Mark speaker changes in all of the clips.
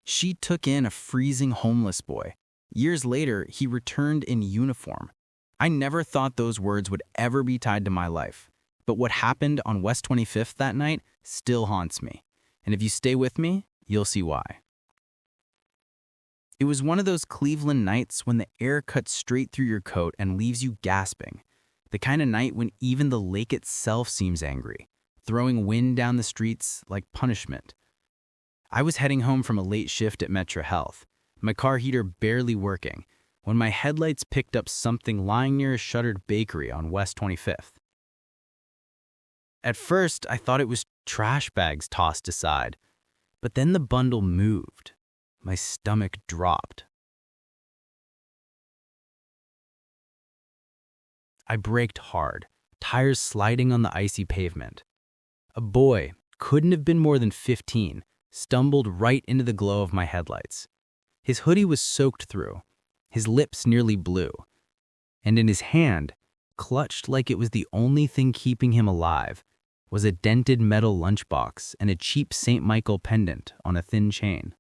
Speaker 1: She took in a freezing homeless boy. Years later, he returned in uniform. I never thought those words would ever be tied to my life. But what happened on West 25th that night still haunts me. And if you stay with me, you'll see why. It was one of those Cleveland nights when the air cuts straight through your coat and leaves you gasping. The kind of night when even the lake itself seems angry, throwing wind down the streets like punishment. I was heading home from a late shift at Metro Health, my car heater barely working, when my headlights picked up something lying near a shuttered bakery on West 25th. At first, I thought it was trash bags tossed aside, but then the bundle moved. My stomach dropped. I braked hard, tires sliding on the icy pavement. A boy, couldn't have been more than 15, stumbled right into the glow of my headlights. His hoodie was soaked through, his lips nearly blue, and in his hand, clutched like it was the only thing keeping him alive, was a dented metal lunchbox and a cheap St. Michael pendant on a thin chain.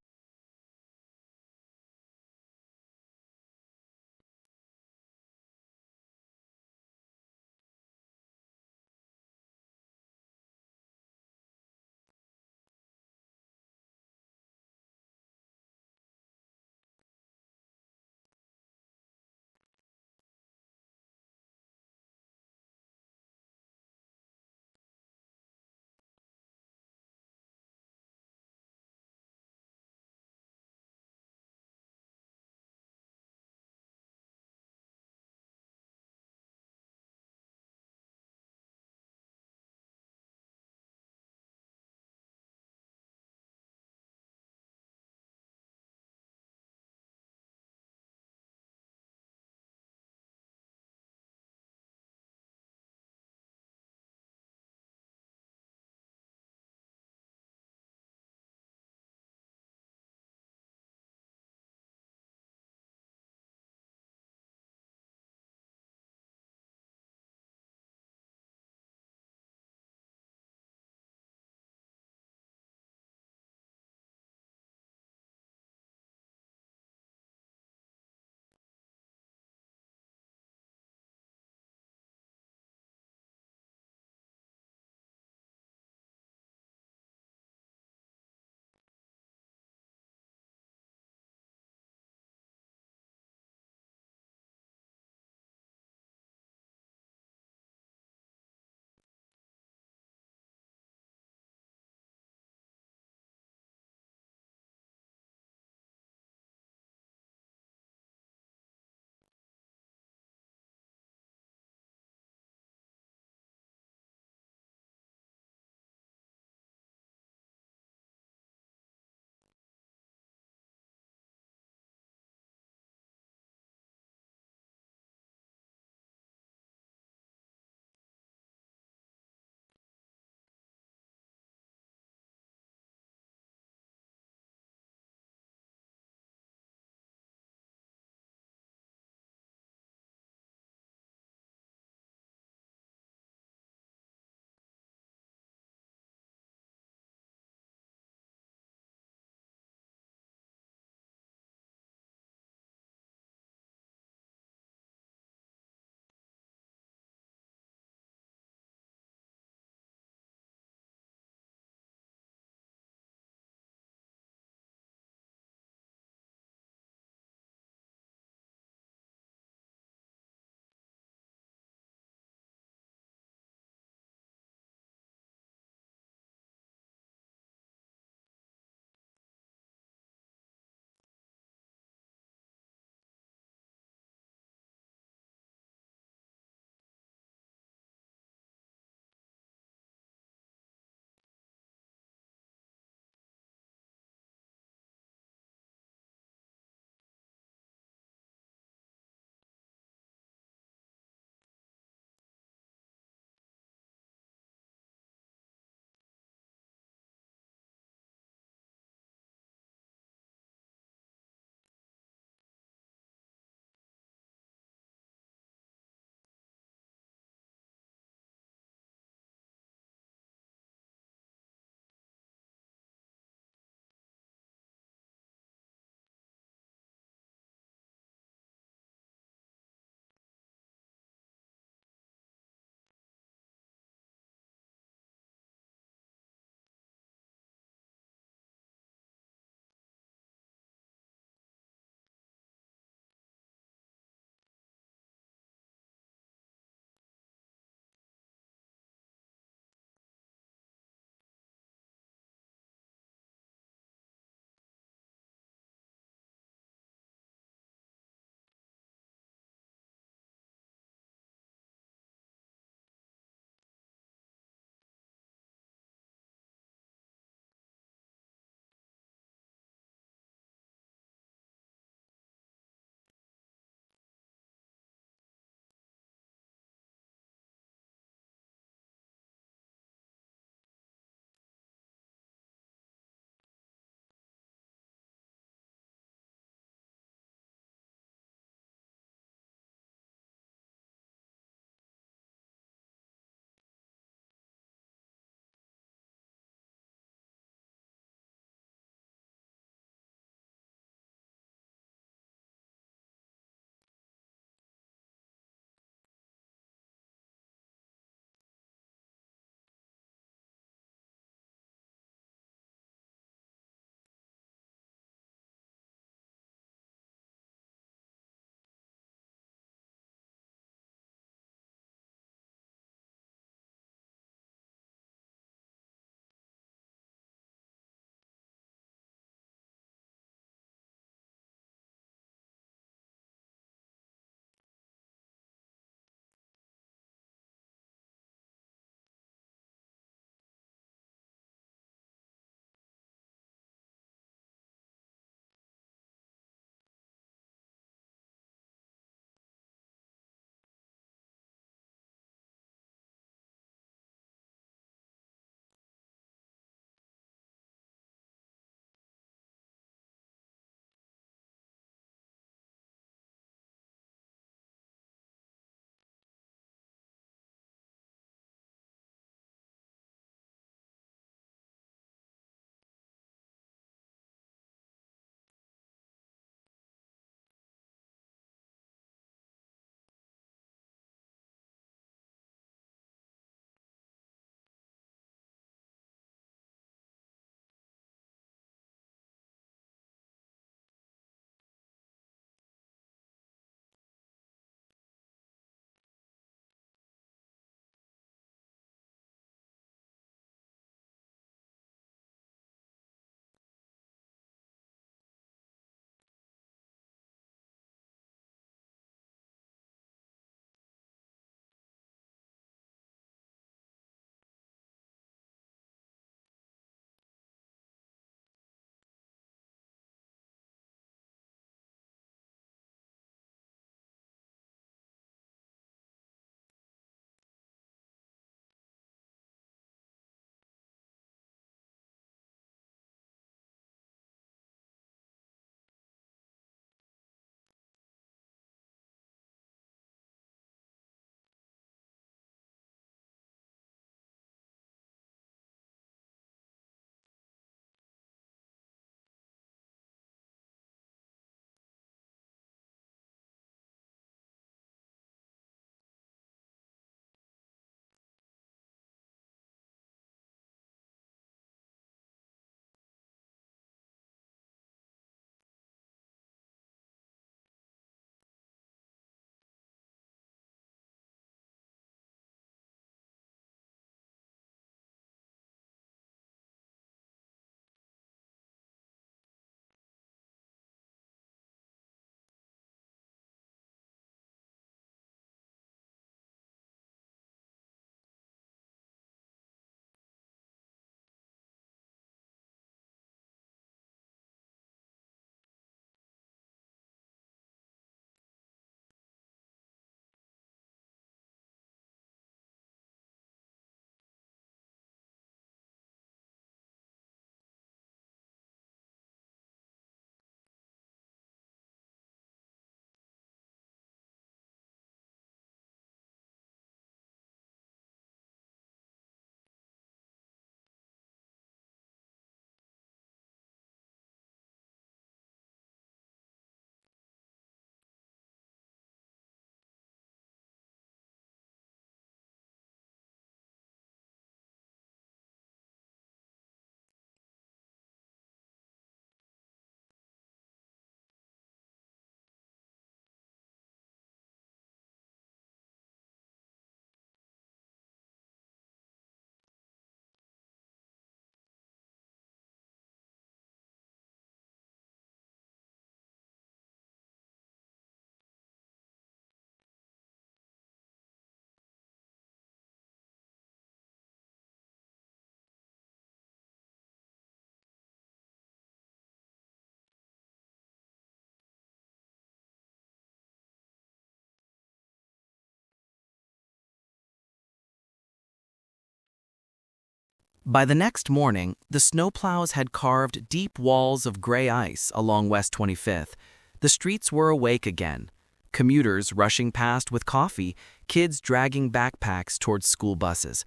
Speaker 2: By the next morning, the snowplows had carved deep walls of gray ice along West 25th. The streets were awake again. Commuters rushing past with coffee, kids dragging backpacks towards school buses.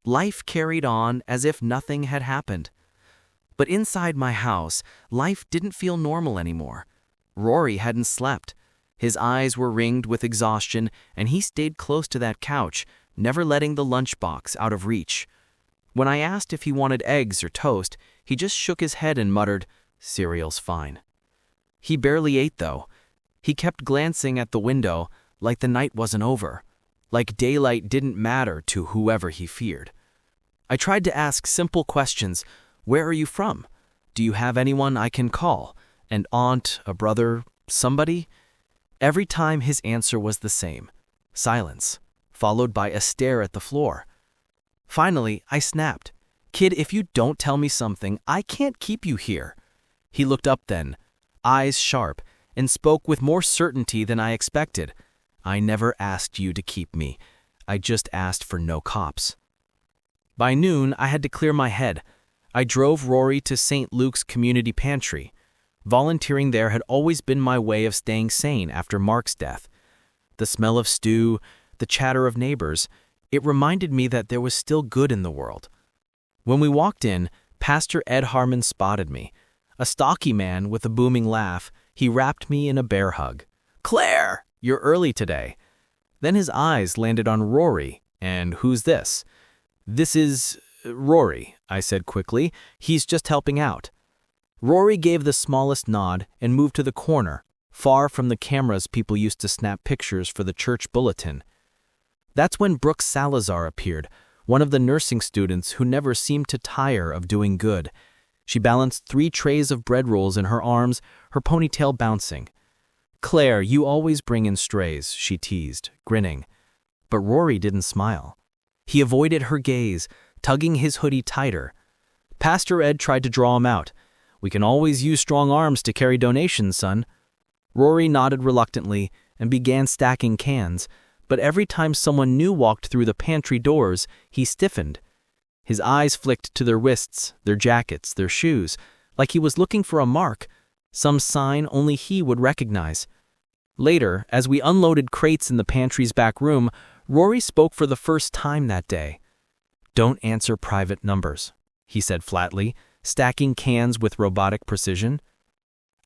Speaker 2: Life carried on as if nothing had happened. But inside my house, life didn't feel normal anymore. Rory hadn't slept. His eyes were ringed with exhaustion, and he stayed close to that couch, never letting the lunchbox out of reach. When I asked if he wanted eggs or toast, he just shook his head and muttered, "Cereal's fine." He barely ate, though. He kept glancing at the window, like the night wasn't over, like daylight didn't matter to whoever he feared. I tried to ask simple questions. Where are you from? Do you have anyone I can call? An aunt, a brother, somebody? Every time his answer was the same. Silence, followed by a stare at the floor. Finally, I snapped. "Kid, if you don't tell me something, I can't keep you here." He looked up then, eyes sharp, and spoke with more certainty than I expected. "I never asked you to keep me. I just asked for no cops." By noon, I had to clear my head. I drove Rory to St. Luke's community pantry. Volunteering there had always been my way of staying sane after Mark's death. The smell of stew, the chatter of neighbors, it reminded me that there was still good in the world. When we walked in, Pastor Ed Harmon spotted me. A stocky man with a booming laugh, he wrapped me in a bear hug. "Claire, you're early today." Then his eyes landed on Rory. "And who's this?" "This is Rory," I said quickly. "He's just helping out." Rory gave the smallest nod and moved to the corner, far from the cameras people used to snap pictures for the church bulletin. That's when Brooke Salazar appeared, one of the nursing students who never seemed to tire of doing good. She balanced 3 trays of bread rolls in her arms, her ponytail bouncing. "Claire, you always bring in strays," she teased, grinning. But Rory didn't smile. He avoided her gaze, tugging his hoodie tighter. Pastor Ed tried to draw him out. "We can always use strong arms to carry donations, son." Rory nodded reluctantly and began stacking cans, but every time someone new walked through the pantry doors, he stiffened. His eyes flicked to their wrists, their jackets, their shoes, like he was looking for a mark, some sign only he would recognize. Later, as we unloaded crates in the pantry's back room, Rory spoke for the first time that day. "Don't answer private numbers," he said flatly, stacking cans with robotic precision.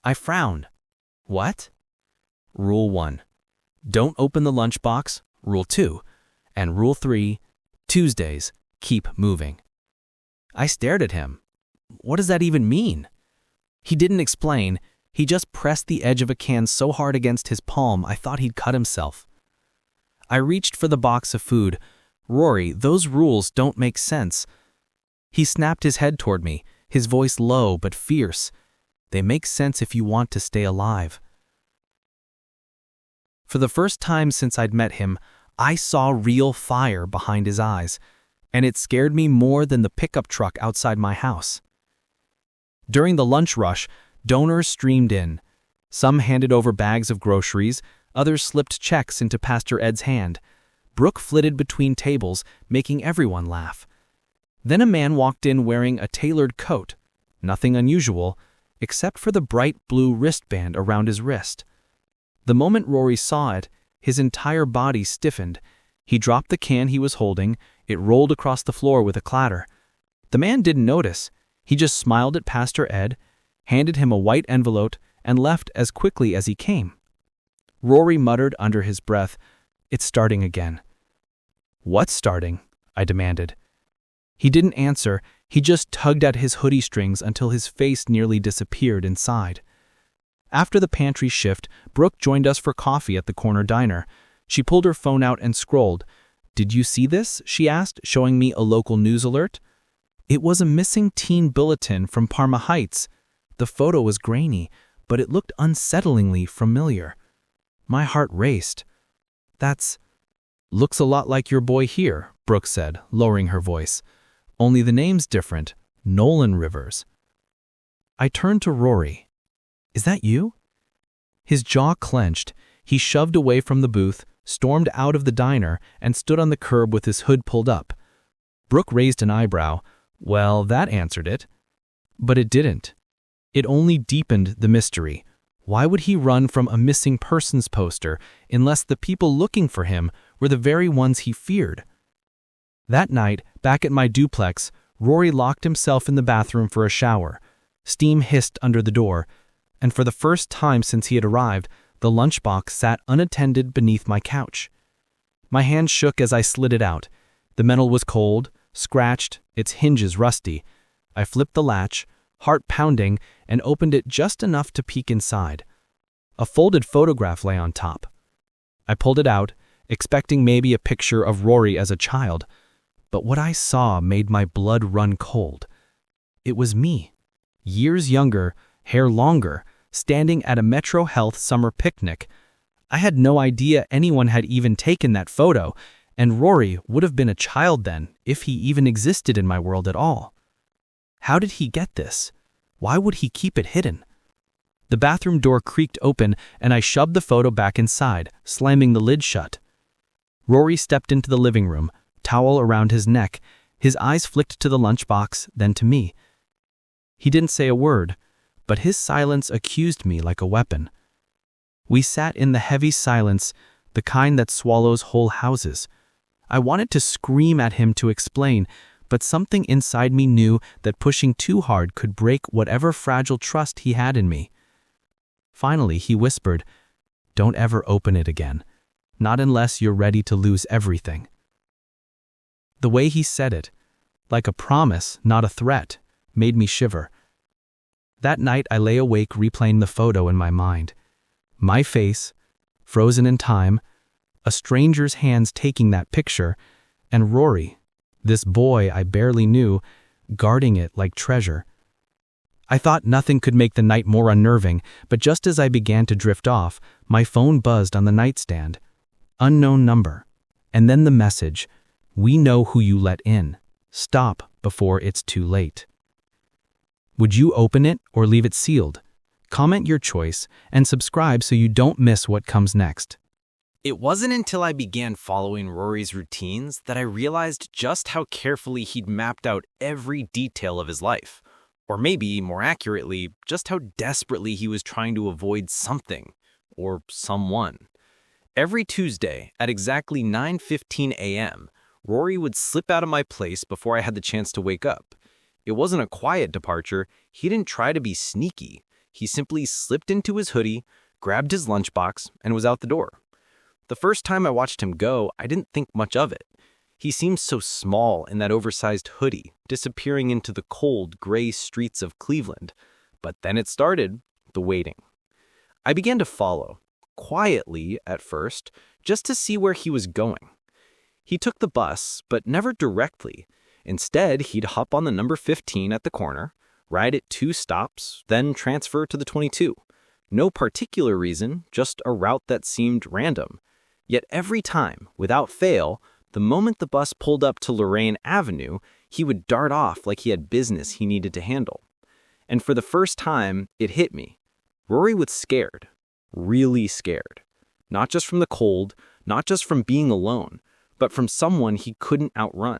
Speaker 2: I frowned. "What?" "Rule 1. Don't open the lunchbox, Rule 2. And Rule 3, Tuesdays, keep moving." I stared at him. What does that even mean? He didn't explain. He just pressed the edge of a can so hard against his palm I thought he'd cut himself. I reached for the box of food. "Rory, those rules don't make sense." He snapped his head toward me, his voice low but fierce. "They make sense if you want to stay alive." For the first time since I'd met him, I saw real fire behind his eyes, and it scared me more than the pickup truck outside my house. During the lunch rush, donors streamed in. Some handed over bags of groceries, others slipped checks into Pastor Ed's hand. Brooke flitted between tables, making everyone laugh. Then a man walked in wearing a tailored coat, nothing unusual, except for the bright blue wristband around his wrist. The moment Rory saw it, his entire body stiffened. He dropped the can he was holding. It rolled across the floor with a clatter. The man didn't notice. He just smiled at Pastor Ed, handed him a white envelope, and left as quickly as he came. Rory muttered under his breath, "It's starting again." "What's starting?" I demanded. He didn't answer. He just tugged at his hoodie strings until his face nearly disappeared inside. After the pantry shift, Brooke joined us for coffee at the corner diner. She pulled her phone out and scrolled. "Did you see this?" she asked, showing me a local news alert. It was a missing teen bulletin from Parma Heights. The photo was grainy, but it looked unsettlingly familiar. My heart raced. "Looks a lot like your boy here," Brooke said, lowering her voice. "Only the name's different. Nolan Rivers." I turned to Rory. "Is that you?" His jaw clenched. He shoved away from the booth, stormed out of the diner, and stood on the curb with his hood pulled up. Brooke raised an eyebrow. Well, that answered it. But it didn't. It only deepened the mystery. Why would he run from a missing persons poster unless the people looking for him were the very ones he feared? That night, back at my duplex, Rory locked himself in the bathroom for a shower. Steam hissed under the door, and for the first time since he had arrived, the lunchbox sat unattended beneath my couch. My hand shook as I slid it out. The metal was cold, scratched, its hinges rusty. I flipped the latch, heart pounding, and opened it just enough to peek inside. A folded photograph lay on top. I pulled it out, expecting maybe a picture of Rory as a child, but what I saw made my blood run cold. It was me, years younger, hair longer, standing at a Metro Health summer picnic. I had no idea anyone had even taken that photo, and Rory would have been a child then, if he even existed in my world at all. How did he get this? Why would he keep it hidden? The bathroom door creaked open, and I shoved the photo back inside, slamming the lid shut. Rory stepped into the living room, towel around his neck. His eyes flicked to the lunchbox, then to me. He didn't say a word, but his silence accused me like a weapon. We sat in the heavy silence, the kind that swallows whole houses. I wanted to scream at him to explain, but something inside me knew that pushing too hard could break whatever fragile trust he had in me. Finally, he whispered, "Don't ever open it again. Not unless you're ready to lose everything." The way he said it, like a promise, not a threat, made me shiver. That night I lay awake replaying the photo in my mind. My face, frozen in time, a stranger's hands taking that picture, and Rory, this boy I barely knew, guarding it like treasure. I thought nothing could make the night more unnerving, but just as I began to drift off, my phone buzzed on the nightstand. Unknown number. And then the message, "We know who you let in. Stop before it's too late." Would you open it or leave it sealed? Comment your choice and subscribe so you don't miss what comes next.
Speaker 1: It wasn't until I began following Rory's routines that I realized just how carefully he'd mapped out every detail of his life. Or maybe, more accurately, just how desperately he was trying to avoid something, or someone. Every Tuesday, at exactly 9:15 a.m., Rory would slip out of my place before I had the chance to wake up. It wasn't a quiet departure. He didn't try to be sneaky. He simply slipped into his hoodie, grabbed his lunchbox, and was out the door. The first time I watched him go, I didn't think much of it. He seemed so small in that oversized hoodie, disappearing into the cold, gray streets of Cleveland. But then it started, the waiting. I began to follow, quietly at first, just to see where he was going. He took the bus, but never directly. Instead, he'd hop on the number 15 at the corner, ride it 2 stops, then transfer to the 22. No particular reason, just a route that seemed random. Yet every time, without fail, the moment the bus pulled up to Lorraine Avenue, he would dart off like he had business he needed to handle. And for the first time, it hit me. Rory was scared. Really scared. Not just from the cold, not just from being alone, but from someone he couldn't outrun.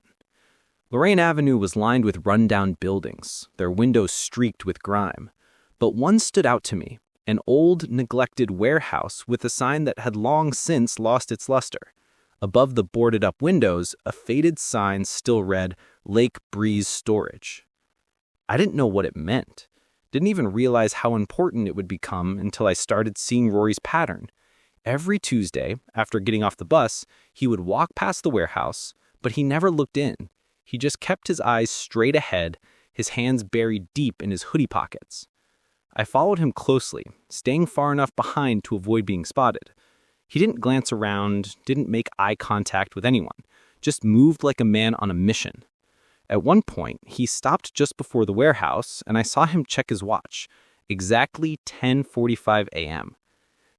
Speaker 1: Lorraine Avenue was lined with rundown buildings, their windows streaked with grime. But one stood out to me, an old, neglected warehouse with a sign that had long since lost its luster. Above the boarded-up windows, a faded sign still read, "Lake Breeze Storage." I didn't know what it meant. Didn't even realize how important it would become until I started seeing Rory's pattern. Every Tuesday, after getting off the bus, he would walk past the warehouse, but he never looked in. He just kept his eyes straight ahead, his hands buried deep in his hoodie pockets. I followed him closely, staying far enough behind to avoid being spotted. He didn't glance around, didn't make eye contact with anyone, just moved like a man on a mission. At one point, he stopped just before the warehouse, and I saw him check his watch, exactly 10:45 a.m.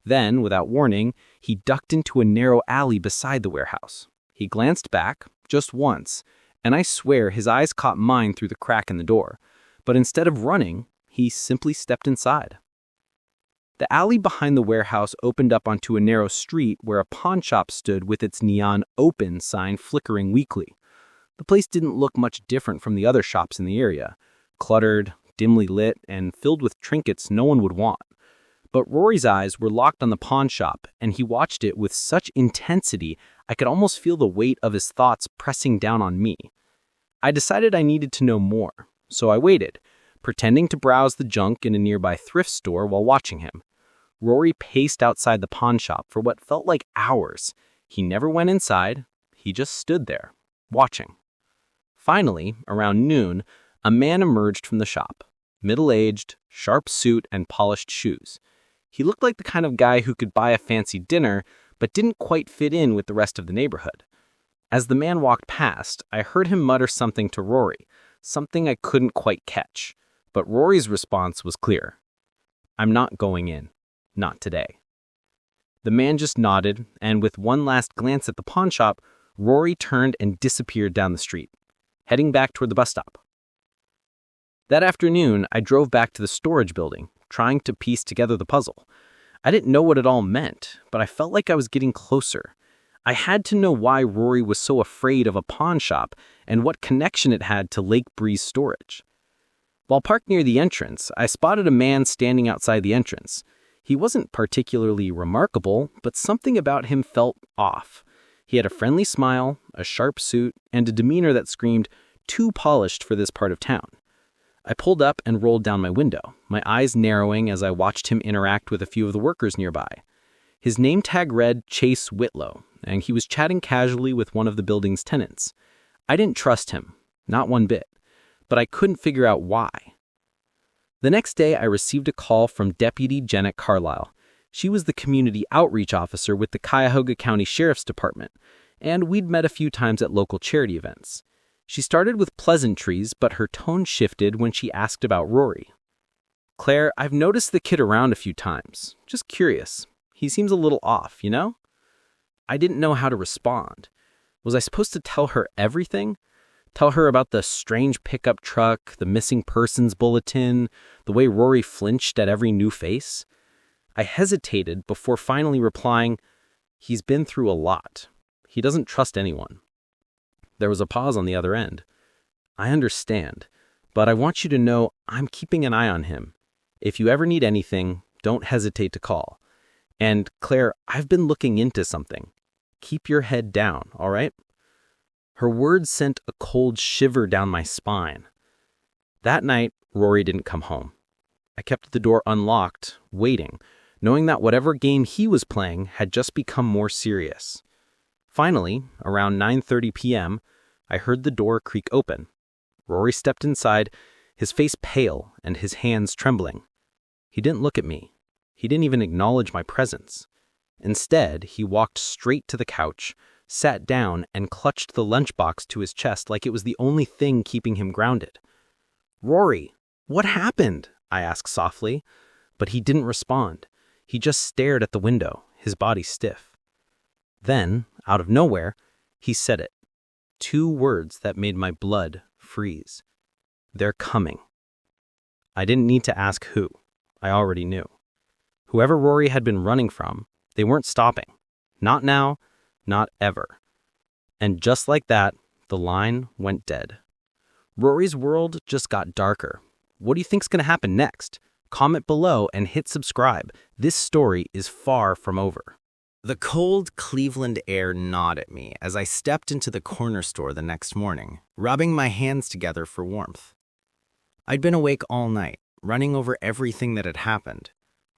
Speaker 1: Then, without warning, he ducked into a narrow alley beside the warehouse. He glanced back, just once, and I swear his eyes caught mine through the crack in the door. But instead of running, he simply stepped inside. The alley behind the warehouse opened up onto a narrow street where a pawn shop stood with its neon "open" sign flickering weakly.
Speaker 3: The place didn't look much different from the other shops in the area, cluttered, dimly lit, and filled with trinkets no one would want. But Rory's eyes were locked on the pawn shop, and he watched it with such intensity I could almost feel the weight of his thoughts pressing down on me. I decided I needed to know more, so I waited, pretending to browse the junk in a nearby thrift store while watching him. Rory paced outside the pawn shop for what felt like hours. He never went inside, he just stood there, watching. Finally, around noon, a man emerged from the shop, middle-aged, sharp suit and polished shoes. He looked like the kind of guy who could buy a fancy dinner, but didn't quite fit in with the rest of the neighborhood. As the man walked past, I heard him mutter something to Rory, something I couldn't quite catch, but Rory's response was clear. "I'm not going in. Not today." The man just nodded, and with one last glance at the pawn shop, Rory turned and disappeared down the street, heading back toward the bus stop. That afternoon, I drove back to the storage building, trying to piece together the puzzle. I didn't know what it all meant, but I felt like I was getting closer. I had to know why Rory was so afraid of a pawn shop and what connection it had to Lake Breeze storage. While parked near the entrance, I spotted a man standing outside the entrance. He wasn't particularly remarkable, but something about him felt off. He had a friendly smile, a sharp suit, and a demeanor that screamed, too polished for this part of town. I pulled up and rolled down my window, my eyes narrowing as I watched him interact with a few of the workers nearby. His name tag read Chase Whitlow, and he was chatting casually with one of the building's tenants. I didn't trust him, not one bit, but I couldn't figure out why. The next day, I received a call from Deputy Janet Carlisle. She was the community outreach officer with the Cuyahoga County Sheriff's Department, and we'd met a few times at local charity events. She started with pleasantries, but her tone shifted when she asked about Rory. "Claire, I've noticed the kid around a few times. Just curious. He seems a little off, you know?" I didn't know how to respond. Was I supposed to tell her everything? Tell her about the strange pickup truck, the missing persons bulletin, the way Rory flinched at every new face? I hesitated before finally replying, "He's been through a lot. He doesn't trust anyone." There was a pause on the other end. "I understand, but I want you to know I'm keeping an eye on him. If you ever need anything, don't hesitate to call. And, Claire, I've been looking into something. Keep your head down, all right?" Her words sent a cold shiver down my spine. That night, Rory didn't come home. I kept the door unlocked, waiting, knowing that whatever game he was playing had just become more serious. Finally, around 9:30 p.m., I heard the door creak open. Rory stepped inside, his face pale and his hands trembling. He didn't look at me. He didn't even acknowledge my presence. Instead, he walked straight to the couch, sat down, and clutched the lunchbox to his chest like it was the only thing keeping him grounded. "Rory, what happened?" I asked softly, but he didn't respond. He just stared at the window, his body stiff. Then, out of nowhere, he said it. 2 words that made my blood freeze. "They're coming." I didn't need to ask who. I already knew. Whoever Rory had been running from, they weren't stopping. Not now, not ever. And just like that, the line went dead. Rory's world just got darker. What do you think's going to happen next? Comment below and hit subscribe. This story is far from over.
Speaker 1: The cold Cleveland air gnawed at me as I stepped into the corner store the next morning, rubbing my hands together for warmth. I'd been awake all night, running over everything that had happened.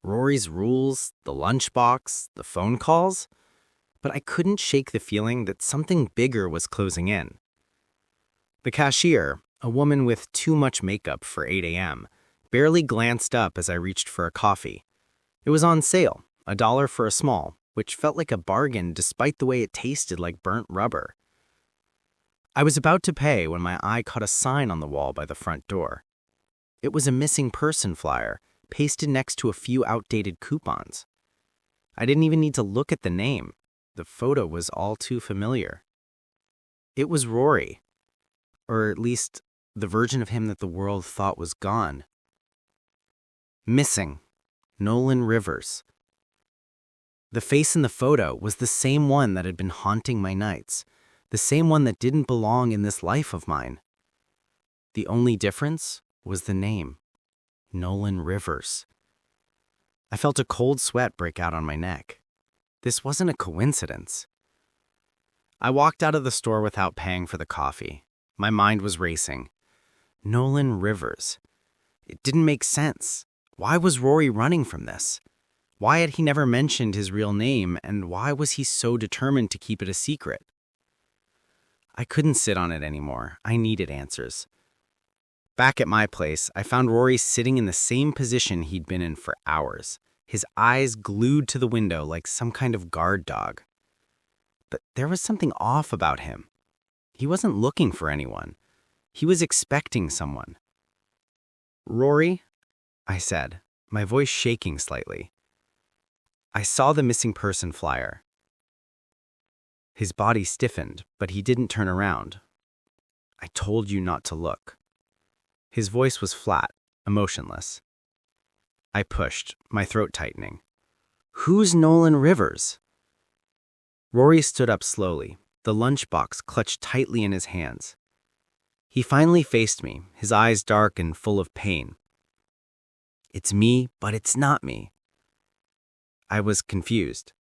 Speaker 1: Rory's rules, the lunchbox, the phone calls. But I couldn't shake the feeling that something bigger was closing in. The cashier, a woman with too much makeup for 8 a.m., barely glanced up as I reached for a coffee. It was on sale, $1 for a small, which felt like a bargain despite the way it tasted like burnt rubber. I was about to pay when my eye caught a sign on the wall by the front door. It was a missing person flyer, pasted next to a few outdated coupons. I didn't even need to look at the name. The photo was all too familiar. It was Rory, or at least the version of him that the world thought was gone. Missing. Nolan Rivers. The face in the photo was the same one that had been haunting my nights.
Speaker 2: the same one that didn't belong in this life of mine. The only difference was the name, Nolan Rivers. I felt a cold sweat break out on my neck. This wasn't a coincidence. I walked out of the store without paying for the coffee. My mind was racing. Nolan Rivers. It didn't make sense. Why was Rory running from this? Why had he never mentioned his real name, and why was he so determined to keep it a secret? I couldn't sit on it anymore. I needed answers. Back at my place, I found Rory sitting in the same position he'd been in for hours, his eyes glued to the window like some kind of guard dog. But there was something off about him. He wasn't looking for anyone. He was expecting someone. "Rory," I said, my voice shaking slightly. I saw the missing person flyer. His body stiffened, but he didn't turn around. "I told you not to look." His voice was flat, emotionless. I pushed, my throat tightening. "Who's Nolan Rivers?" Rory stood up slowly, the lunchbox clutched tightly in his hands. He finally faced me, his eyes dark and full of pain. "It's me, but it's not me." I was confused.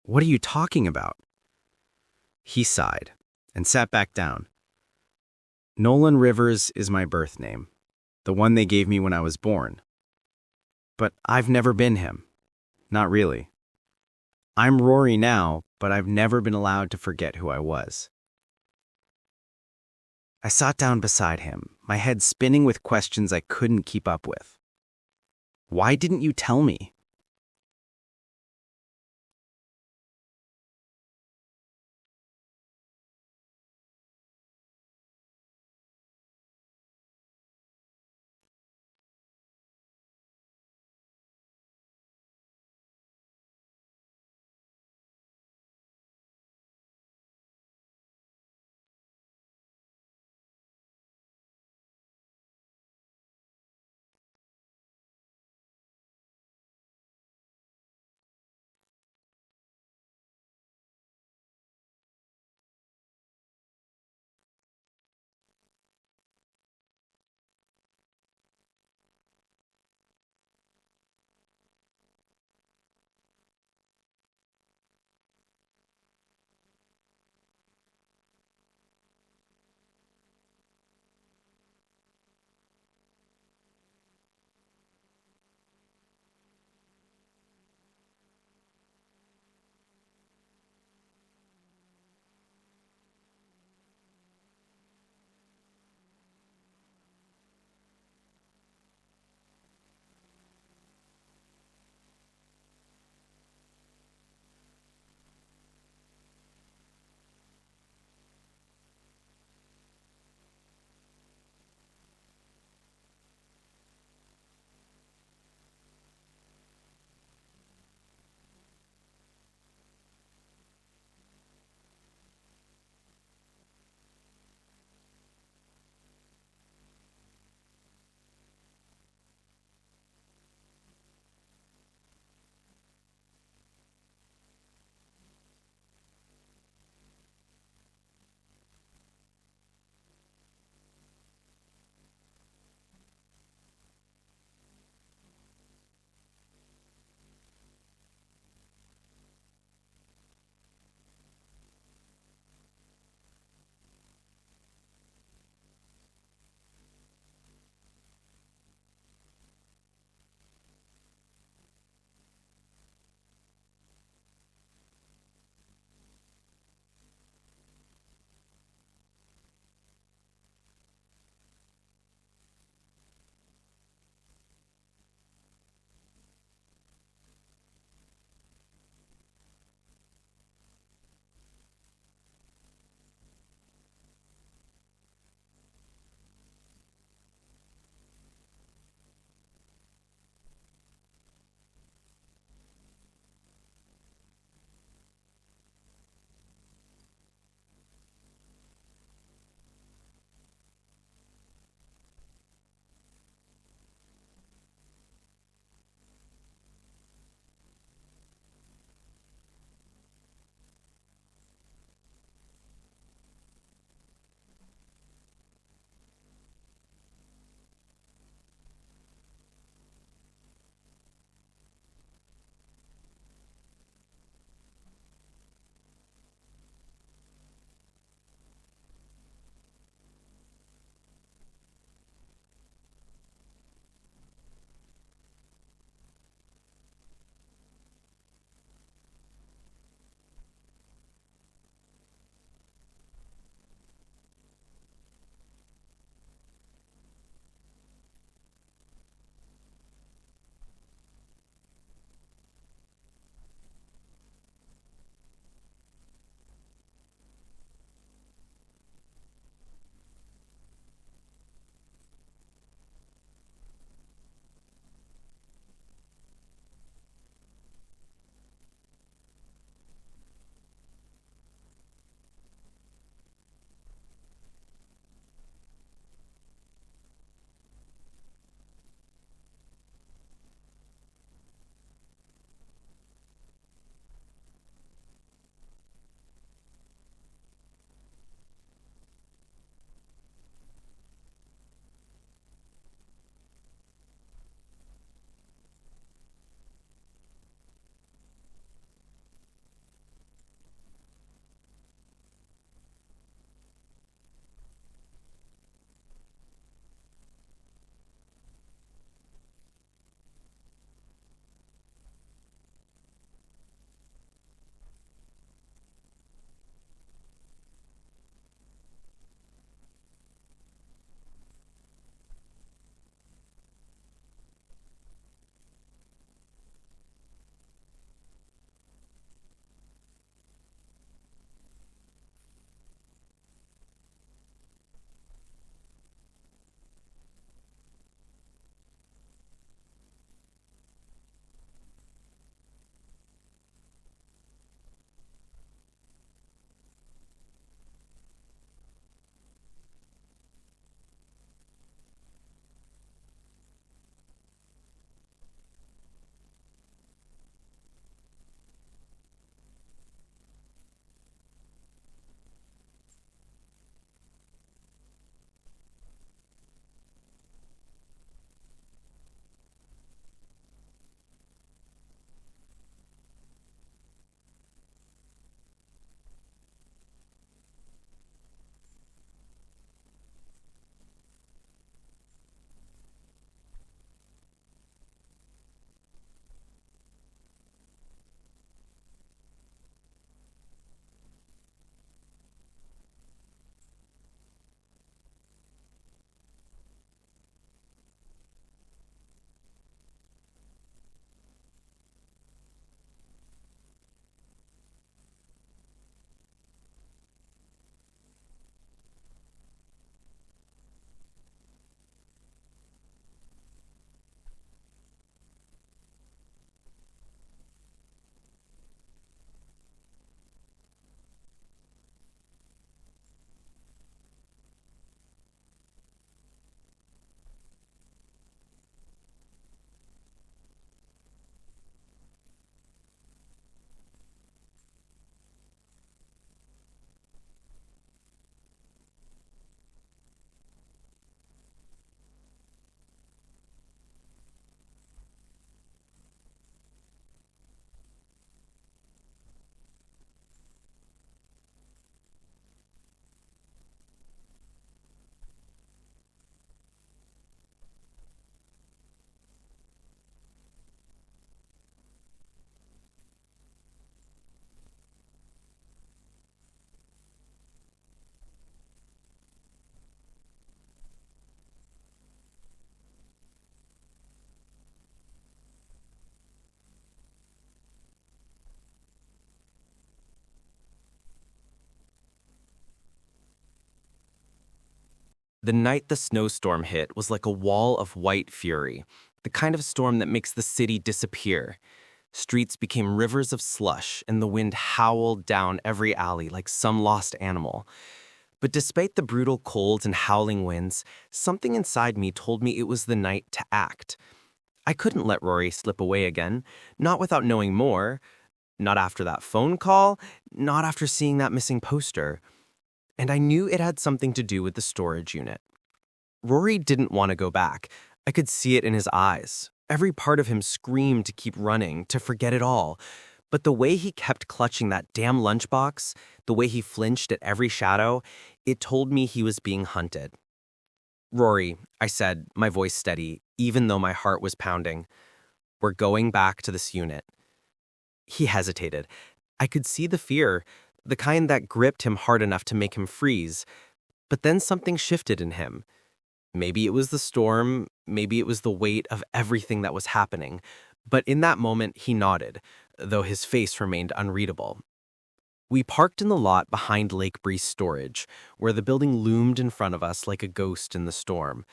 Speaker 2: "What are you talking about?" He sighed and sat back down. "Nolan Rivers is my birth name, the one they gave me when I was born. But I've never been him. Not really. I'm Rory now, but I've never been allowed to forget who I was." I sat down beside him, my head spinning with questions I couldn't keep up with. "Why didn't you tell me?" The night the snowstorm hit was like a wall of white fury, the kind of storm that makes the city disappear. Streets became rivers of slush, and the wind howled down every alley like some lost animal. But despite the brutal cold and howling winds, something inside me told me it was the night to act. I couldn't let Rory slip away again, not without knowing more, not after that phone call, not after seeing that missing poster. And I knew it had something to do with the storage unit. Rory didn't want to go back. I could see it in his eyes. Every part of him screamed to keep running, to forget it all. But the way he kept clutching that damn lunchbox, the way he flinched at every shadow, it told me he was being hunted. "Rory," I said, my voice steady, even though my heart was pounding, "we're going back to this unit." He hesitated. I could see the fear, the kind that gripped him hard enough to make him freeze. But then something shifted in him. Maybe it was the storm, maybe it was the weight of everything that was happening. But in that moment, he nodded, though his face remained unreadable. We parked in the lot behind Lake Breeze Storage, where the building loomed in front of us like a ghost in the storm.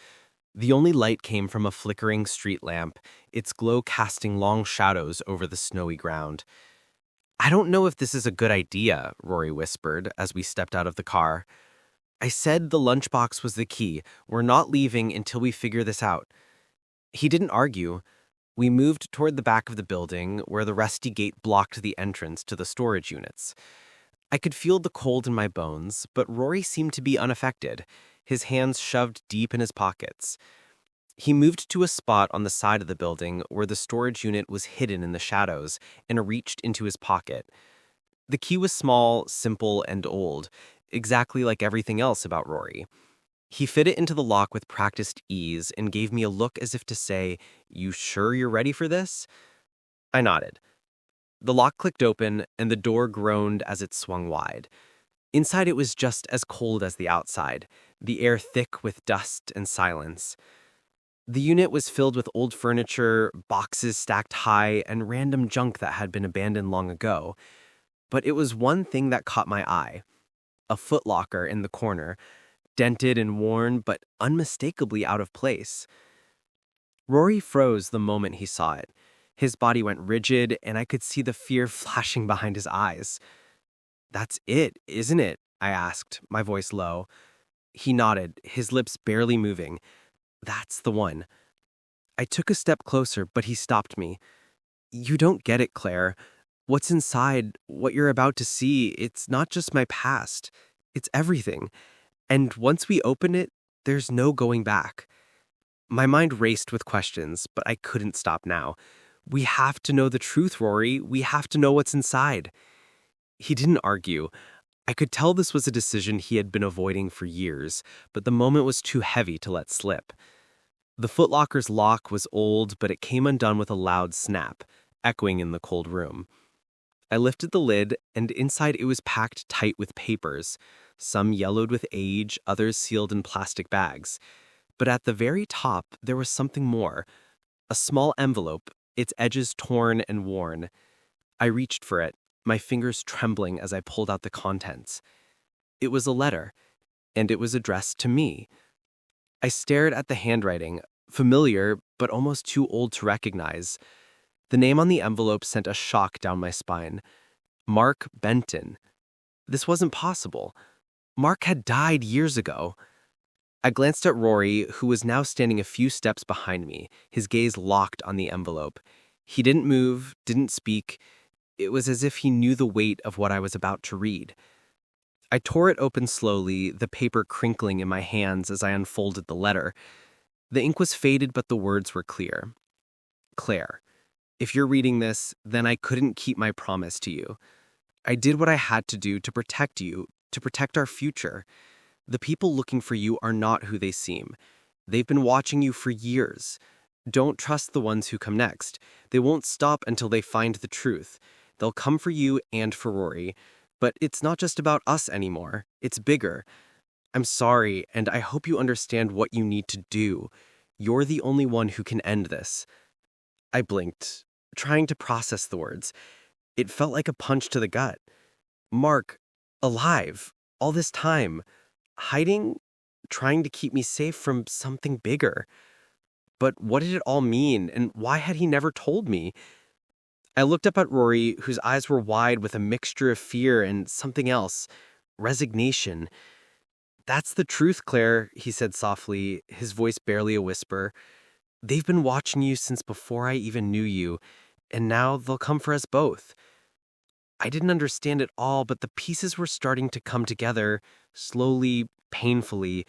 Speaker 2: The only light came from a flickering street lamp, its glow casting long shadows over the snowy ground. "I don't know if this is a good idea," Rory whispered as we stepped out of the car. "I said the lunchbox was the key. We're not leaving until we figure this out." He didn't argue. We moved toward the back of the building, where the rusty gate blocked the entrance to the storage units. I could feel the cold in my bones, but Rory seemed to be unaffected, his hands shoved deep in his pockets. He moved to a spot on the side of the building where the storage unit was hidden in the shadows and reached into his pocket. The key was small, simple, and old, exactly like everything else about Rory. He fit it into the lock with practiced ease and gave me a look as if to say, "You sure you're ready for this?" I nodded. The lock clicked open, and the door groaned as it swung wide. Inside it was just as cold as the outside, the air thick with dust and silence. The unit was filled with old furniture, boxes stacked high, and random junk that had been abandoned long ago. But it was one thing that caught my eye. A footlocker in the corner, dented and worn, but unmistakably out of place. Rory froze the moment he saw it. His body went rigid, and I could see the fear flashing behind his eyes. "That's it, isn't it?" I asked, my voice low. He nodded, his lips barely moving. "That's the one." I took a step closer, but he stopped me. "You don't get it, Claire. What's inside, what you're about to see, it's not just my past. It's everything. And once we open it, there's no going back." My mind raced with questions, but I couldn't stop now. "We have to know the truth, Rory. We have to know what's inside." He didn't argue. I could tell this was a decision he had been avoiding for years, but the moment was too heavy to let slip. The footlocker's lock was old, but it came undone with a loud snap, echoing in the cold room. I lifted the lid, and inside it was packed tight with papers, some yellowed with age, others sealed in plastic bags. But at the very top, there was something more. A small envelope, its edges torn and worn. I reached for it, my fingers trembling as I pulled out the contents. It was a letter, and it was addressed to me. I stared at the handwriting, familiar but almost too old to recognize. The name on the envelope sent a shock down my spine. Mark Benton. This wasn't possible. Mark had died years ago. I glanced at Rory, who was now standing a few steps behind me, his gaze locked on the envelope. He didn't move, didn't speak. It was as if he knew the weight of what I was about to read. I tore it open slowly, the paper crinkling in my hands as I unfolded the letter. The ink was faded, but the words were clear. "Claire, if you're reading this, then I couldn't keep my promise to you. I did what I had to do to protect you, to protect our future. The people looking for you are not who they seem. They've been watching you for years. Don't trust the ones who come next. They won't stop until they find the truth. They'll come for you and for Rory. But it's not just about us anymore. It's bigger. I'm sorry, and I hope you understand what you need to do. You're the only one who can end this." I blinked, trying to process the words. It felt like a punch to the gut. Mark, alive, all this time, hiding,
Speaker 4: trying to keep me safe from something bigger. But what did it all mean, and why had he never told me? I looked up at Rory, whose eyes were wide with a mixture of fear and something else, resignation. "That's the truth, Claire," he said softly, his voice barely a whisper. "They've been watching you since before I even knew you, and now they'll come for us both." I didn't understand it all, but the pieces were starting to come together, slowly, painfully.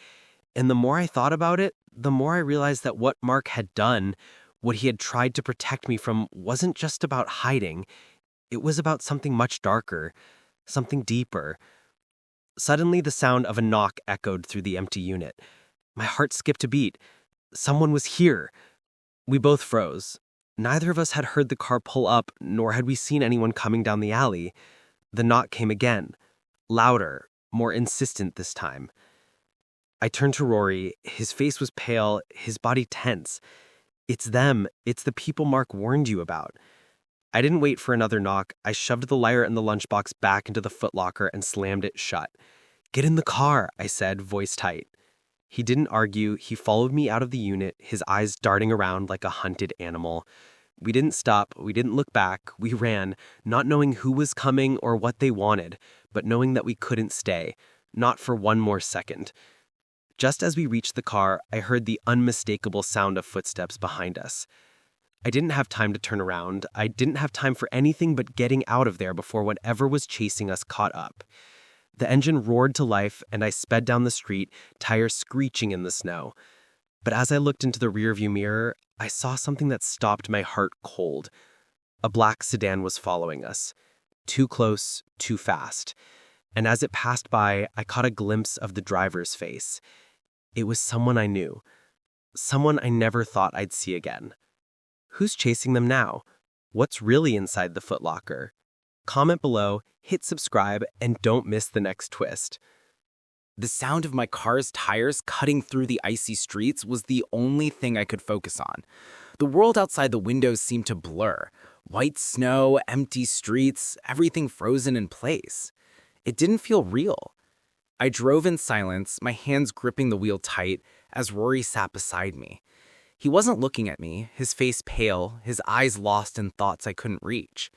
Speaker 4: And the more I thought about it, the more I realized that what Mark had done, what he had tried to protect me from, wasn't just about hiding. It was about something much darker, something deeper. Suddenly, the sound of a knock echoed through the empty unit. My heart skipped a beat. Someone was here. We both froze. Neither of us had heard the car pull up, nor had we seen anyone coming down the alley. The knock came again, louder, more insistent this time. I turned to Rory. His face was pale, his body tense. "It's them. It's the people Mark warned you about." I didn't wait for another knock. I shoved the lyre and the lunchbox back into the footlocker and slammed it shut. "Get in the car," I said, voice tight. He didn't argue. He followed me out of the unit, his eyes darting around like a hunted animal. We didn't stop. We didn't look back. We ran, not knowing who was coming or what they wanted, but knowing that we couldn't stay, not for one more second. Just as we reached the car, I heard the unmistakable sound of footsteps behind us. I didn't have time to turn around. I didn't have time for anything but getting out of there before whatever was chasing us caught up. The engine roared to life, and I sped down the street, tires screeching in the snow. But as I looked into the rearview mirror, I saw something that stopped my heart cold. A black sedan was following us. Too close, too fast. And as it passed by, I caught a glimpse of the driver's face. It was someone I knew. Someone I never thought I'd see again. Who's chasing them now? What's really inside the footlocker? Comment below, hit subscribe, and don't miss the next twist.
Speaker 1: The sound of my car's tires cutting through the icy streets was the only thing I could focus on. The world outside the windows seemed to blur. White snow, empty streets, everything frozen in place. It didn't feel real. I drove in silence, my hands gripping the wheel tight, as Rory sat beside me. He wasn't looking at me, his face pale, his eyes lost in thoughts I couldn't reach.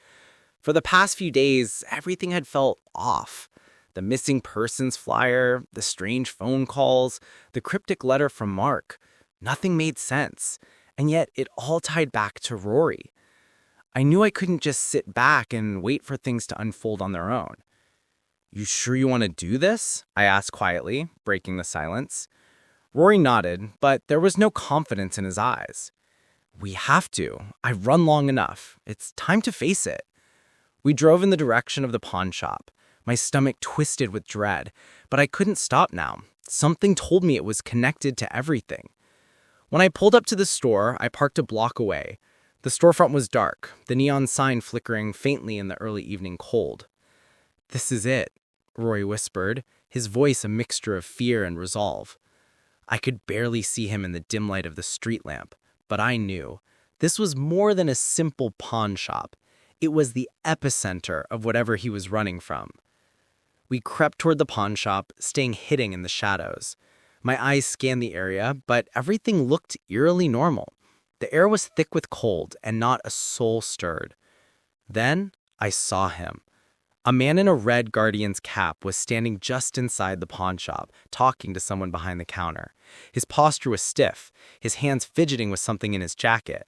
Speaker 1: For the past few days, everything had felt off. The missing persons flyer, the strange phone calls, the cryptic letter from Mark. Nothing made sense, and yet it all tied back to Rory. I knew I couldn't just sit back and wait for things to unfold on their own. "You sure you want to do this?" I asked quietly, breaking the silence. Rory nodded, but there was no confidence in his eyes. "We have to. I've run long enough. It's time to face it." We drove in the direction of the pawn shop. My stomach twisted with dread, but I couldn't stop now. Something told me it was connected to everything. When I pulled up to the store, I parked a block away. The storefront was dark, the neon sign flickering faintly in the early evening cold. "This is it," Rory whispered, his voice a mixture of fear and resolve. I could barely see him in the dim light of the street lamp, but I knew. This was more than a simple pawn shop. It was the epicenter of whatever he was running from. We crept toward the pawn shop, staying hidden in the shadows. My eyes scanned the area, but everything looked eerily normal. The air was thick with cold, and not a soul stirred. Then I saw him. A man in a red Guardian's cap was standing just inside the pawn shop, talking to someone behind the counter. His posture was stiff, his hands fidgeting with something in his jacket.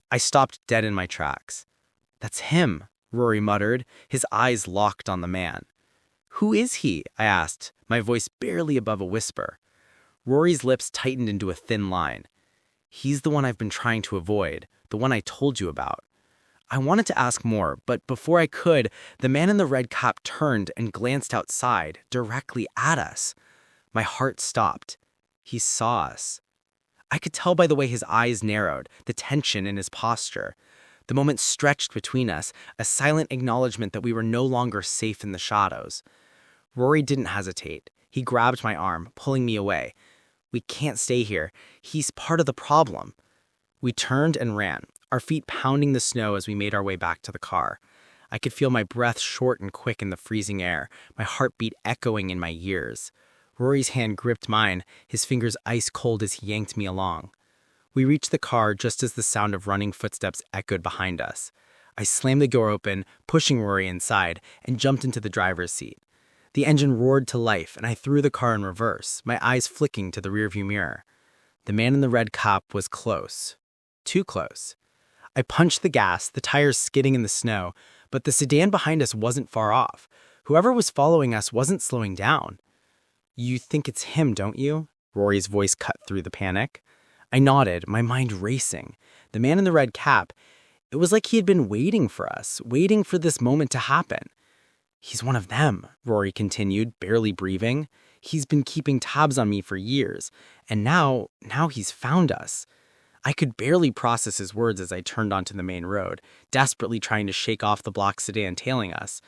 Speaker 1: I stopped dead in my tracks. "That's him," Rory muttered, his eyes locked on the man. "Who is he?" I asked, my voice barely above a whisper. Rory's lips tightened into a thin line. "He's the one I've been trying to avoid, the one I told you about." I wanted to ask more, but before I could, the man in the red cap turned and glanced outside, directly at us. My heart stopped. He saw us. I could tell by the way his eyes narrowed, the tension in his posture. The moment stretched between us, a silent acknowledgement that we were no longer safe in the shadows. Rory didn't hesitate. He grabbed my arm, pulling me away. "We can't stay here. He's part of the problem." We turned and ran, our feet pounding the snow as we made our way back to the car. I could feel my breath short and quick in the freezing air, my heartbeat echoing in my ears.
Speaker 5: Rory's hand gripped mine, his fingers ice cold as he yanked me along. We reached the car just as the sound of running footsteps echoed behind us. I slammed the door open, pushing Rory inside, and jumped into the driver's seat. The engine roared to life, and I threw the car in reverse, my eyes flicking to the rearview mirror. The man in the red cop was close. Too close. I punched the gas, the tires skidding in the snow, but the sedan behind us wasn't far off. Whoever was following us wasn't slowing down. "You think it's him, don't you?" Rory's voice cut through the panic. I nodded, my mind racing. The man in the red cap, it was like he had been waiting for us, waiting for this moment to happen. "He's one of them," Rory continued, barely breathing. "He's been keeping tabs on me for years, and now he's found us." I could barely process his words as I turned onto the main road, desperately trying to shake off the black sedan tailing us.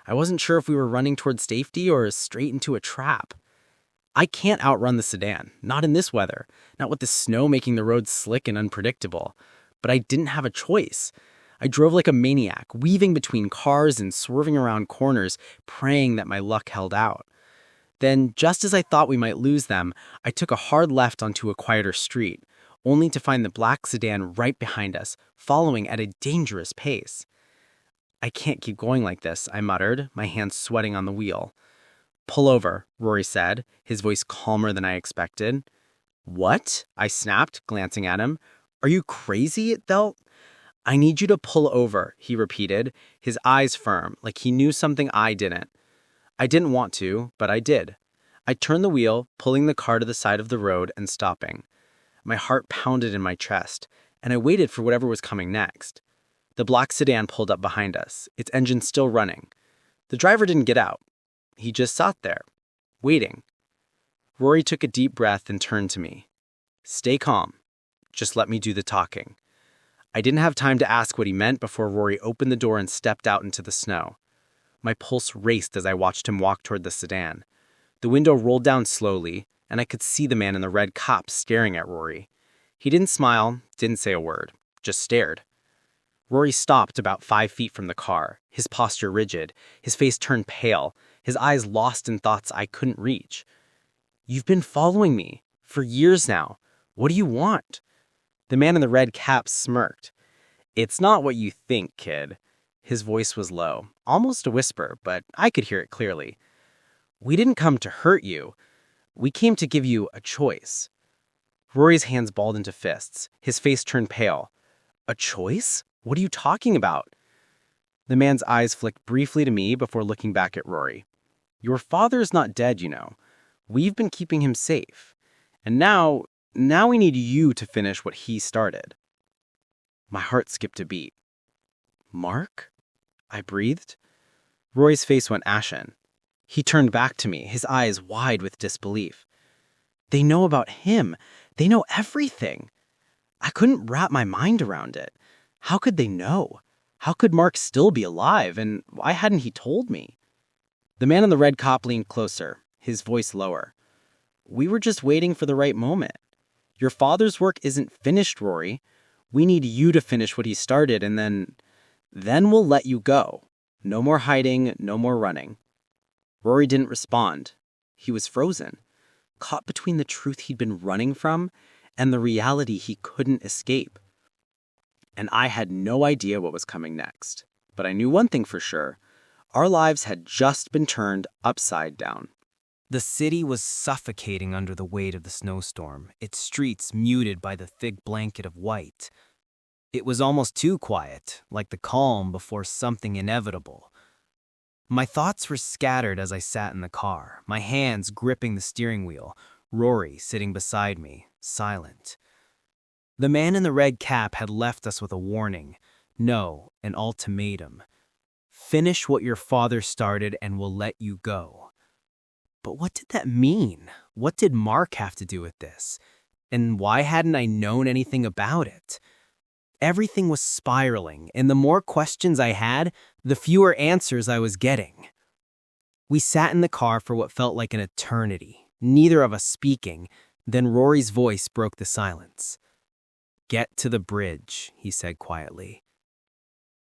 Speaker 5: I wasn't sure if we were running toward safety or straight into a trap. I can't outrun the sedan, not in this weather, not with the snow making the road slick and unpredictable. But I didn't have a choice. I drove like a maniac, weaving between cars and swerving around corners, praying that my luck held out. Then, just as I thought we might lose them, I took a hard left onto a quieter street, only to find the black sedan right behind us, following at a dangerous pace. "I can't keep going like this," I muttered, my hands sweating on the wheel. "Pull over," Rory said, his voice calmer than I expected. "What?" I snapped, glancing at him. "Are you crazy? "I need you to pull over," he repeated, his eyes firm, like he knew something I didn't. I didn't want to, but I did. I turned the wheel, pulling the car to the side of the road and stopping. My heart pounded in my chest, and I waited for whatever was coming next. The black sedan pulled up behind us, its engine still running. The driver didn't get out. He just sat there, waiting. Rory took a deep breath and turned to me. "Stay calm. Just let me do the talking." I didn't have time to ask what he meant before Rory opened the door and stepped out into the snow. My pulse raced as I watched him walk toward the sedan. The window rolled down slowly, and I could see the man in the red cop staring at Rory. He didn't smile, didn't say a word, just stared. Rory stopped about 5 feet from the car, his posture rigid, his face turned pale, his eyes lost in thoughts I couldn't reach. "You've been following me for years now. What do you want?" The man in the red cap smirked. "It's not what you think, kid." His voice was low, almost a whisper, but I could hear it clearly. "We didn't come to hurt you. We came to give you a choice." Rory's hands balled into fists, his face turned pale. "A choice? What are you talking about?" The man's eyes flicked briefly to me before looking back at Rory. "Your father's not dead, you know. We've been keeping him safe. And now we need you to finish what he started." My heart skipped a beat. "Mark?" I breathed. Rory's face went ashen. He turned back to me, his eyes wide with disbelief. "They know about him. They know everything." I couldn't wrap my mind around it. How could they know? How could Mark still be alive, and why hadn't he told me? The man in the red cop leaned closer, his voice lower. "We were just waiting for the right moment. Your father's work isn't finished, Rory. We need you to finish what he started, and then we'll let you go. No more hiding, no more running." Rory didn't respond. He was frozen, caught between the truth he'd been running from and the reality he couldn't escape. And I had no idea what was coming next. But I knew one thing for sure. Our lives had just been turned upside down.
Speaker 2: The city was suffocating under the weight of the snowstorm, its streets muted by the thick blanket of white. It was almost too quiet, like the calm before something inevitable. My thoughts were scattered as I sat in the car, my hands gripping the steering wheel, Rory sitting beside me, silent. The man in the red cap had left us with a warning. No, an ultimatum. Finish what your father started and we'll let you go. But what did that mean? What did Mark have to do with this? And why hadn't I known anything about it? Everything was spiraling, and the more questions I had, the fewer answers I was getting. We sat in the car for what felt like an eternity, neither of us speaking. Then Rory's voice broke the silence. "Get to the bridge," he said quietly.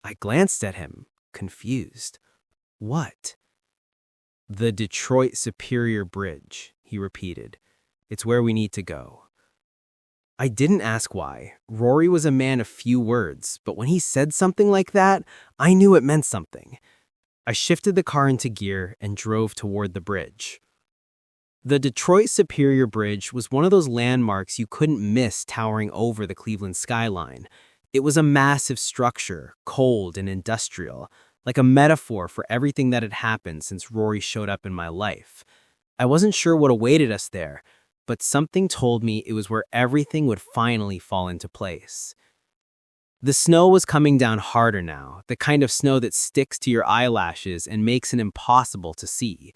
Speaker 2: I glanced at him, confused. "What?" "The Detroit Superior Bridge,"
Speaker 4: he repeated. It's where we need to go. I didn't ask why. Rory was a man of few words, but when he said something like that, I knew it meant something. I shifted the car into gear and drove toward the bridge. The Detroit Superior Bridge was one of those landmarks you couldn't miss towering over the Cleveland skyline. It was a massive structure, cold and industrial, like a metaphor for everything that had happened since Rory showed up in my life. I wasn't sure what awaited us there, but something told me it was where everything would finally fall into place. The snow was coming down harder now, the kind of snow that sticks to your eyelashes and makes it impossible to see.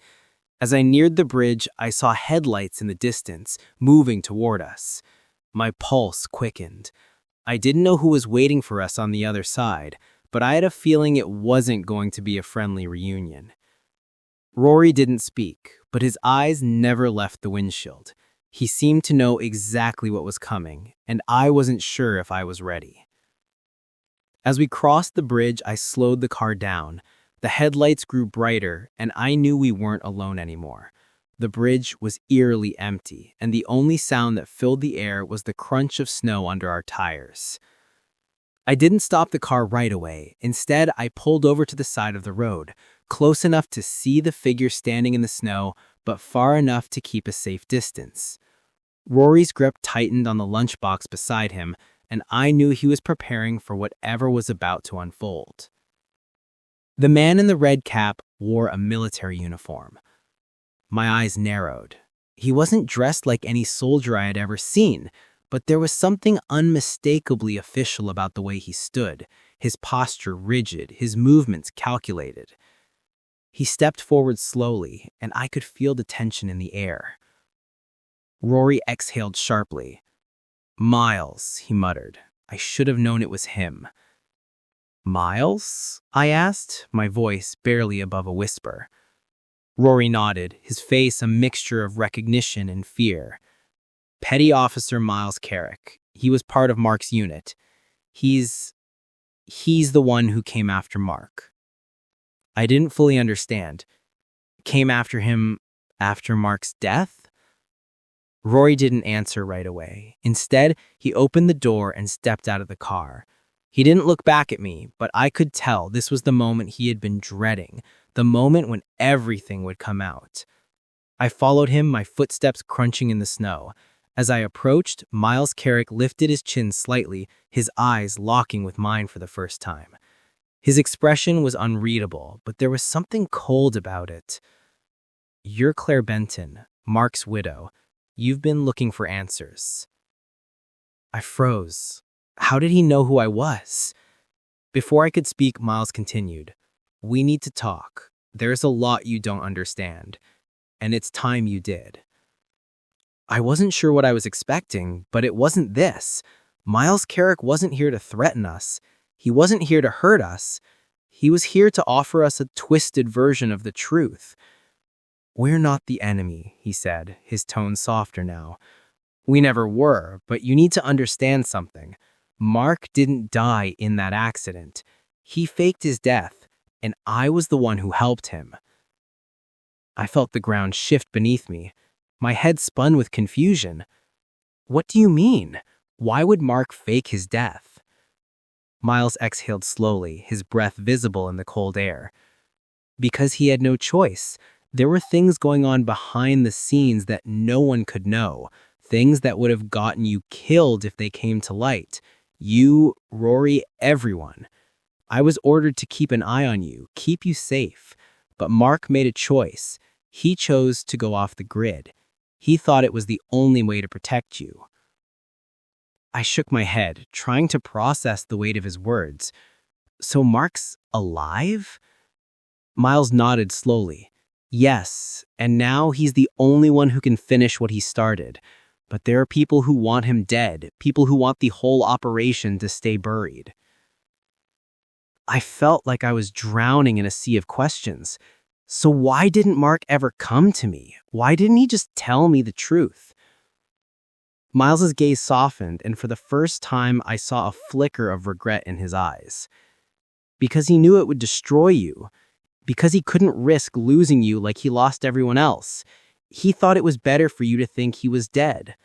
Speaker 4: As I neared the bridge, I saw headlights in the distance, moving toward us. My pulse quickened. I didn't know who was waiting for us on the other side, but I had a feeling it wasn't going to be a friendly reunion. Rory didn't speak, but his eyes never left the windshield. He seemed to know exactly what was coming, and I wasn't sure if I was ready. As we crossed the bridge, I slowed the car down. The headlights grew brighter, and I knew we weren't alone anymore. The bridge was eerily empty, and the only sound that filled the air was the crunch of snow under our tires. I didn't stop the car right away. Instead, I pulled over to the side of the road, close enough to see the figure standing in the snow, but far enough to keep a safe distance. Rory's grip tightened on the lunchbox beside him, and I knew he was preparing for whatever was about to unfold. The man in the red cap wore a military uniform. My eyes narrowed. He wasn't dressed like any soldier I had ever seen, but there was something unmistakably official about the way he stood, his posture rigid, his movements calculated. He stepped forward slowly, and I could feel the tension in the air. Rory exhaled sharply. "Miles," he muttered. I should have known it was him. "Miles?" I asked, my voice barely above a whisper. Rory nodded, his face a mixture of recognition and fear. "Petty Officer Miles Carrick. He was part of Mark's unit. He's the one who came after Mark." I didn't fully understand. Came after him after Mark's death? Rory didn't answer right away. Instead, he opened the door and stepped out of the car. He didn't look back at me, but I could tell this was the moment he had been dreading, the moment when everything would come out. I followed him, my footsteps crunching in the snow. As I approached, Miles Carrick lifted his chin slightly, his eyes locking with mine for the first time. His expression was unreadable, but there was something cold about it. "You're Claire Benton, Mark's widow. You've been looking for answers." I froze. How did he know who I was? Before I could speak, Miles continued. "We need to talk. There's a lot you don't understand, and it's time you did." I wasn't sure what I was expecting, but it wasn't this. Miles Carrick wasn't here to threaten us. He wasn't here to hurt us. He was here to offer us a twisted version of the truth. "We're not the enemy," he said, his tone softer now. "We never were, but you need to understand something. Mark didn't die in that accident. He faked his death, and I was the one who helped him." I felt the ground shift beneath me. My head spun with confusion. "What do you mean? Why would Mark fake his death?" Miles exhaled slowly, his breath visible in the cold air. "Because he had no choice. There were things going on behind the scenes that no one could know, things that would have gotten you killed if they came to light. You, Rory, everyone. I was ordered to keep an eye on you, keep you safe. But Mark made a choice. He chose to go off the grid. He thought it was the only way to protect you." I shook my head, trying to process the weight of his words. "So Mark's alive?" Miles nodded slowly. "Yes, and now he's the only one who can finish what he started. But there are people who want him dead, people who want the whole operation to stay buried." I felt like I was drowning in a sea of questions. So why didn't Mark ever come to me? Why didn't he just tell me the truth? Miles's gaze softened, and for the first time I saw a flicker of regret in his eyes. "Because he knew it would destroy you. Because he couldn't risk losing you like he lost everyone else.
Speaker 2: He thought it was better for you to think he was dead."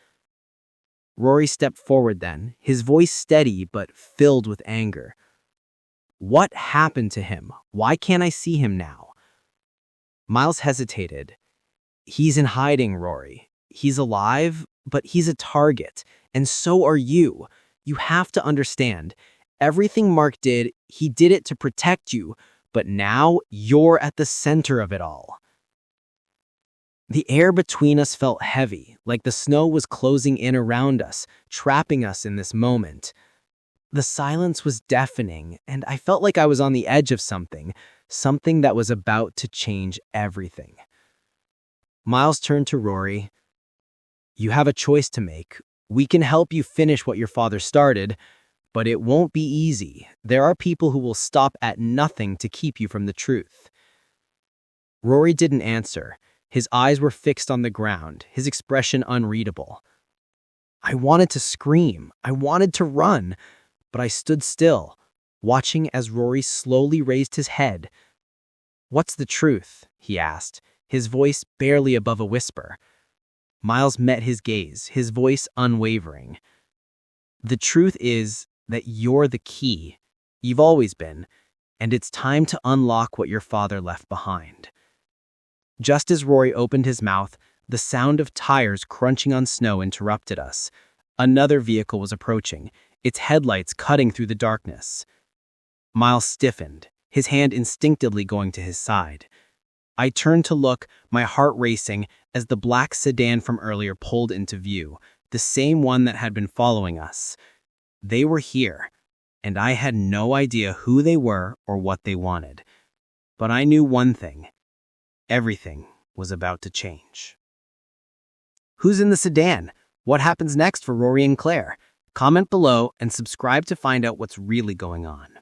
Speaker 2: Rory stepped forward then, his voice steady but filled with anger. "What happened to him? Why can't I see him now?" Miles hesitated. "He's in hiding, Rory. He's alive, but he's a target, and so are you. You have to understand. Everything Mark did, he did it to protect you, but now you're at the center of it all." The air between us felt heavy, like the snow was closing in around us, trapping us in this moment. The silence was deafening, and I felt like I was on the edge of something that was about to change everything. Miles turned to Rory. "You have a choice to make. We can help you finish what your father started, but it won't be easy. There are people who will stop at nothing to keep you from the truth." Rory didn't answer. His eyes were fixed on the ground, his expression unreadable. I wanted to scream. I wanted to run, but I stood still, watching as Rory slowly raised his head. "What's the truth?" he asked, his voice barely above a whisper. Miles met his gaze, his voice unwavering. "The truth is that you're the key. You've always been, and it's time to unlock what your father left behind." Just as Rory opened his mouth, the sound of tires crunching on snow interrupted us. Another vehicle was approaching, its headlights cutting through the darkness. Miles stiffened, his hand instinctively going to his side. I turned to look, my heart racing, as the black sedan from earlier pulled into view, the same one that had been following us. They were here, and I had no idea who they were or what they wanted. But I knew one thing. Everything was about to change. Who's in the sedan? What happens next for Rory and Claire? Comment below and subscribe to find out what's really going on.